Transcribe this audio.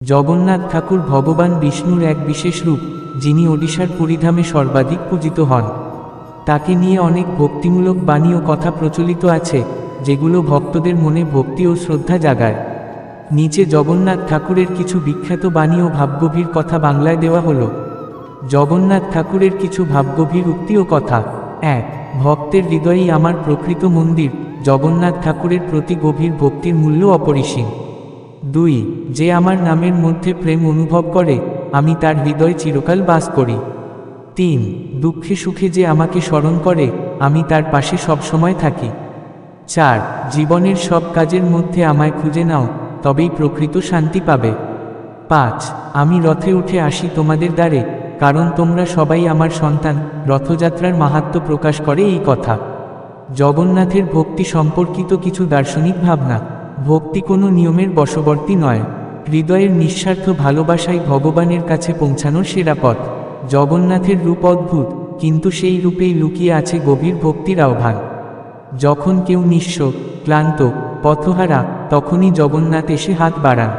জগন্নাথ ঠাকুর ভগবান বিষ্ণুর এক বিশেষ রূপ, যিনি ওড়িশার পুরীধামে সর্বাধিক পূজিত হন। তাকে নিয়ে অনেক ভক্তিমূলক বাণী ও কথা প্রচলিত আছে, যেগুলো ভক্তদের মনে ভক্তি ও শ্রদ্ধা জাগায়। নিচে জগন্নাথ ঠাকুরের কিছু বিখ্যাত বাণী ও ভাবগভীর কথা বাংলায় দেওয়া হলো। জগন্নাথ ঠাকুরের কিছু ভাবগভীর উক্তি ও কথা। ১. ভক্তের হৃদয়েই আমার প্রকৃত মন্দির। জগন্নাথ ঠাকুরের প্রতি গভীর ভক্তির মূল্য অপরিসীম। ২. যে আমার নামের মধ্যে প্রেম অনুভব করে, আমি তার হৃদয়ে চিরকাল বাস করি। ৩. দুঃখে সুখে যে আমাকে স্মরণ করে, আমি তার পাশে সবসময় থাকি। ৪. জীবনের সব কাজের মধ্যে আমায় খুঁজে নাও, তবেই প্রকৃত শান্তি পাবে। ৫. আমি রথে উঠে আসি তোমাদের দ্বারে, কারণ তোমরা সবাই আমার সন্তান। রথযাত্রার মাহাত্ম্য প্রকাশ করে এই কথা। জগন্নাথের ভক্তি সম্পর্কিত কিছু দার্শনিক ভাবনা। ভক্তি কোনো নিয়মের বশবর্তী নয়। হৃদয়ের নিঃস্বার্থ ভালোবাসাই ভগবানের কাছে পৌঁছানোর সেরা পথ। জগন্নাথের রূপ অদ্ভুত, কিন্তু সেই রূপেই লুকিয়ে আছে গভীর ভক্তির আহ্বান। যখন কেউ নিঃস্ব, ক্লান্ত, পথহারা, তখনই জগন্নাথ এসে হাত বাড়ান।